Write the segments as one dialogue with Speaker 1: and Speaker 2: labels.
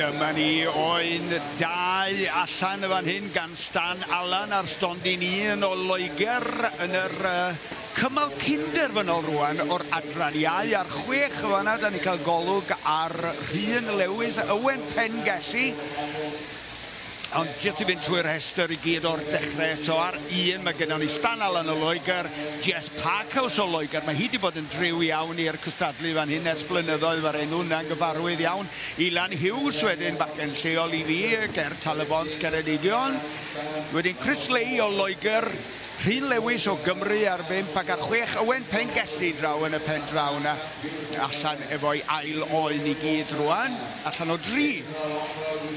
Speaker 1: Dyma ni oen dau allan fan hyn gan Stan Allan ar stondin un o Loegr yn yr cymal Cyn-Derfynol rwan o'r adran Iau ar 6 fan'na. Da ni cael golwg ar Rhyn Lewis, Owen Pengelli. Ond jyst i fynd trwy'r rhestr i gyd o'r dechrau eto ar un, mae gennym ni Stan Allan o Loegr, Jess Parkhouse o Loegr. Mae hi wedi bod yn driw iawn i'r cystadlu fan hyn ers blynyddoedd, mae'r enw'n gyfarwydd iawn. Ilan Hughes wedyn bachgen lleol i fi, ger Talybont Ceredigion. Wedyn Chris Ley o Loegr, Rhyn Lewis o Gymru ar 5 ac ar 6, Owen Pengelli draw yn y pen draw na, allan efo'i ail oen i gyd rwan, allan o 3.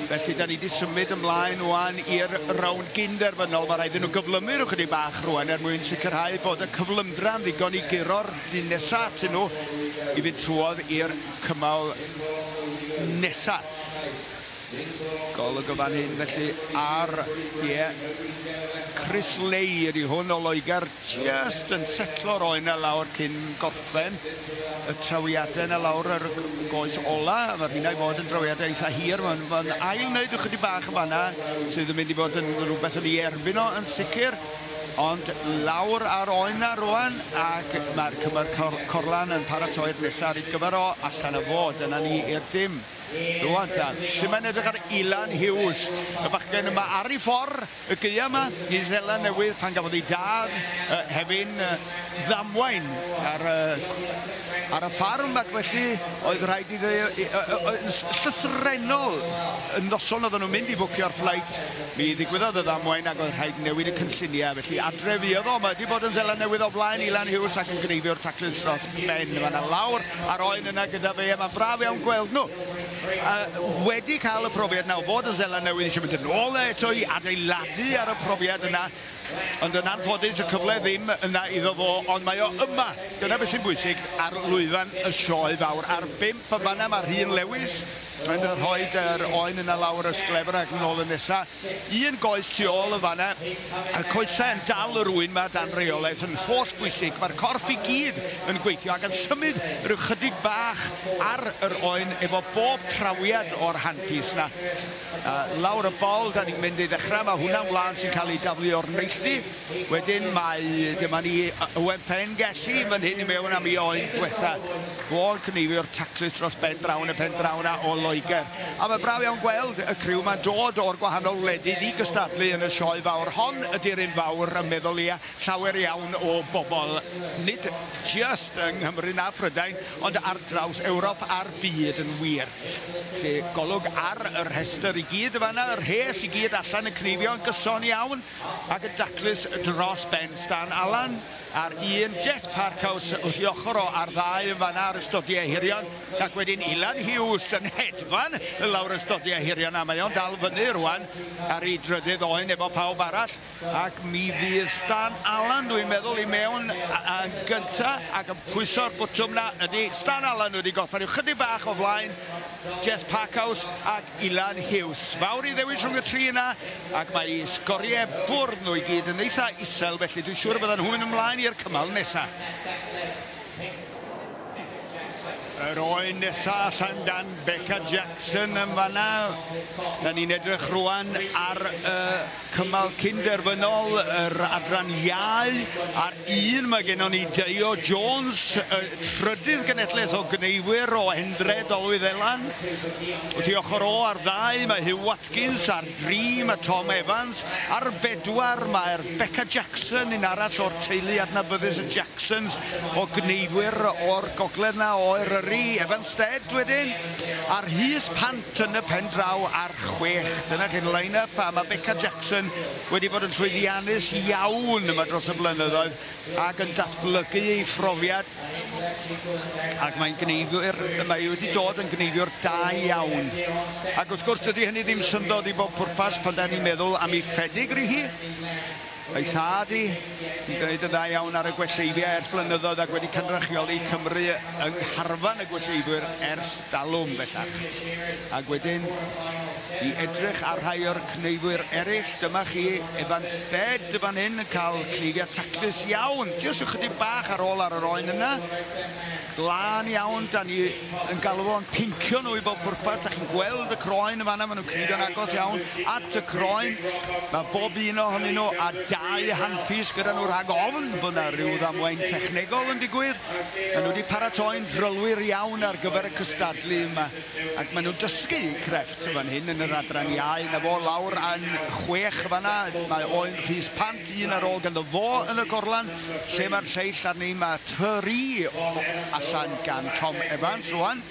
Speaker 1: Felly, da ni wedi symud ymlaen rwan i'r rawn Cyn-Derfynol. Mae rhaid i nhw gyflymu rhywch ychydig bach rwan mwyn sicrhau bod y cyflymdra'n ddigon i guro'r dyn nesaf atyn nhw i fynd trwodd i'r cymal nesaf. Golwg o fan hyn felly ar Chris Ley ydi hwn o Loegr, just yn setlo'r oen y lawr cyn gorffen y trawiadau yna lawr yr goes ola. Mae rhywun fod yn trawiadau eitha hir. Mae'n ail wneud ychydig bach yn fan'na sydd yn mynd i fod yn rhywbeth yn ei erbyn o yn sicr. Ond lawr ar oen na rwan, ac mae'r cymer corlan yn paratoi'r nesaf i gyfer o allan y fod. Dyna ni i'r dim. Rwan ta, sy'n mae'n edrych ar Ilan Hughes, y bachgen yma ar ei ffordd, y gaea yma, i Zela Newydd pan gafodd ei dad hefyn ddamwain ar y ffarm, ac felly oedd rhaid i llythrenol y noson oedden nhw'n mynd i bwcio'r fflait. Mi ddigwyddodd y ddamwain ac oedd rhaid newid y cynlluniau, felly adre fuodd o. Mae wedi bod yn Zela Newydd o blaen Ilan Hughes ac yn gneifio'r taclus dros ben. Mae yna lawr ar oen yna gyda fe, mae'n braf iawn gweld nhw. Wedi cael y profiad nawr fod y Zela Newydd eisiau mynd yn ôl eto i adeiladu ar y profiad yna, ond yn anffodus y cyfle ddim yna iddo fo, ond mae o yma. Dyna beth sy'n bwysig ar lwyfan y sioe fawr. Ar 5 y fan'na mae Rhyn Lewis yn rhoi yr oen yna lawr y sglefr ac yn ôl y nesaf. Un goes tu ôl y fan'na, y coesau yn dal y rwyn yma dan reolaeth yn holl bwysig. Mae'r corff i gyd yn gweithio ac yn symud rhyw chydig bach ar yr oen efo bob trawiad o'r handpys na. Lawr y bol, da ni'n mynd i ddechrau, mae hwnna'n wlad sy'n cael ei daflu o'r neilltu. Wedyn dyma ni Owen Pengelli fan hyn i mewn am ei oen diwetha. Fo'n cneifio'r taclus dros ben drawn y pen drawn o Loegr. A mae braf iawn gweld y criw mae'n dod o'r gwahanol wledydd i gystadlu yn y sioe fawr. Hon ydy'r un fawr yn meddwl ia llawer iawn o bobl, nid just yng Nghymru na Prydain, ond ar draws Ewrop a'r byd yn wir. Felly golwg ar y rhestr i gyd fan'na, yr rhes i gyd allan y cneifio yn gyson iawn, ac y daclus dros ben Stan Allan ar un Jess Parkhouse wrth i ochr o ar 2 fan'na ar ystodiau hirion, ac wedyn Ilan Hughes yn hedfan lawr ystodiau hirion, a mae o'n dal fyny rwan ar ei drydydd oen efo pawb arall, ac mi fydd Stan Allan dwi'n meddwl i mewn yn gynta, ac yn pwyso'r bwtwm na ydy Stan Allan wedi gorffen i'w chydig bach o flaen Jess Parkhouse ac Ilan Hughes. Fawr i ddewis rhwng y 3 yna, ac mae sgoriau bwrdd nhw i gyd yn eitha isel, felly dwi'n siŵr bydda'n hwyn ymlaen i'r cymal nesaf. Yr oen nesaf allan dan Becca Jackson yn fan'na. Da ni'n edrych rwan ar cymal Cyn-Derfynol, yr adran Iau. Ar un mae gennym ni Dio Jones, trydydd genedlaeth o gneifwyr o Endre Dolwydd Elan. Wrth i ochr o ar 2 mae Hugh Watkins, ar 3 mae Tom Evans, ar 4 mae'r Becca Jackson, un arall o'r teulu adnabyddus y Jacksons o gneifwyr o'r gogledd na o Eryri. Efanstead wedyn, a'r Rhys Pant yn y pen draw ar 6. Dyna chi'n line-up, a mae Becca Jackson wedi bod yn llwyddiannus iawn yma dros y blynyddoedd ac yn datblygu ei phrofiad, ac mae wedi dod yn gneifio'r da iawn. Ac wrth gwrs dydy hynny ddim syndod i bob pwrpas pan da ni'n meddwl am ei pedigree hi. Ei thad i gwneud yn dda iawn ar y gwelleifiau ers blynyddoedd ac wedi cynrychioli Cymru yng ngharfan y gwelleiwyr ers dalwm bellach. Ac wedyn i edrych ar rhai o'r cneifwyr eraill, dyma chi Efanstead fan hyn yn cael cleifiau taclus iawn, jyst ychydig bach ar ôl ar yr oen yna. glân iawn, da ni yn galw fo'n pincio nhw i bob pwrpas. Da chi'n gweld y croen yn fanna, maen nhw'n cnifio'n agos iawn at y croen. Mae bob un ohonyn nhw a 2 handpys gyda nhw rhag ofn bod yna rhyw ddamwain technegol yn digwydd. Maen nhw wedi paratoi'n drylwyr iawn ar gyfer y cystadlu yma. Ac maen nhw'n dysgu crefft fan hyn yn yr adran iau. Na fo lawr yn 6 fanna. Mae Oen Rhys Pant, un ar ôl ganddo fo yn y gorlan. Lle mae'r lleill arni, mae Tyrri allan gan Tom Evans rwan.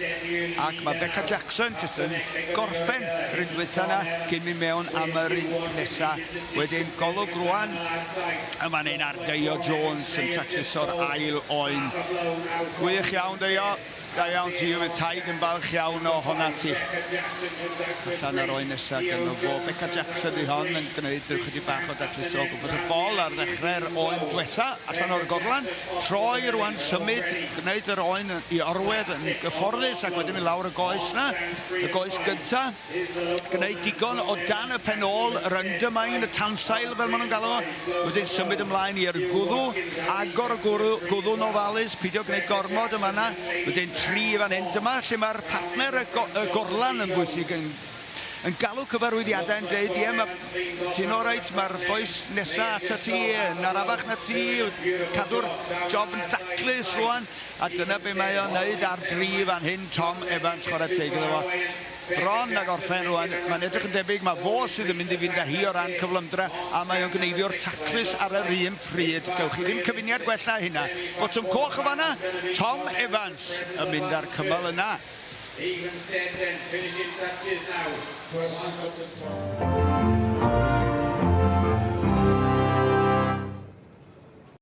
Speaker 1: Ac mae Becca Jackson jyst yn gorffen yr unwaith yna cyn mynd mewn am yr un nesaf. Wedyn golwg rwan. Yma'n ein ar Deio Jones yn tacluso'r ail oen. Gwych iawn, Deio. Da iawn ti, yw y taid yn balch iawn o honna ti. Allan ar oen nesaf gyda fo. Becca Jackson i hon yn gwneud chydig bach o dacluso. Gwybod y bol ar ddechrau'r oen diwetha allan o'r gorlan. Troi rwan symud, gwneud yr oen i orwedd yn gyfforddus ac wedyn mynd lawr y goes na. Y goes gynta. Gwneud digon o dan y penol, yr undermine, y tansail fel maen nhw'n galw. Wedyn symud ymlaen i'r gwddw. Agor y gwddw nofalus, pidio gwneud gormod yma na. Wedyn 3 fan hyn. Dyma lle mae'r partner y gorlan yn bwysig yn galw cyfarwyddiadau yn dweud, ti'n oreit, mae'r boes nesaf ata ti, yn arafach na ti, cadw'r job yn daclus rwan, a dyna be mae o'n neud ar 3 fan hyn, Tom Evans, chwarae teg iddo fo. Bron ag orffen rwan, mae'n edrych yn debyg, mae fo sydd yn mynd i fynd â hi o ran cyflymdra, a mae o'n gneifio'r taclus ar yr un pryd. Gewch chi ddim cyfuniad gwella hynna. Botwm coch o fanna, Tom Evans yn mynd ar cymal yna. He can stand and finish in touches now.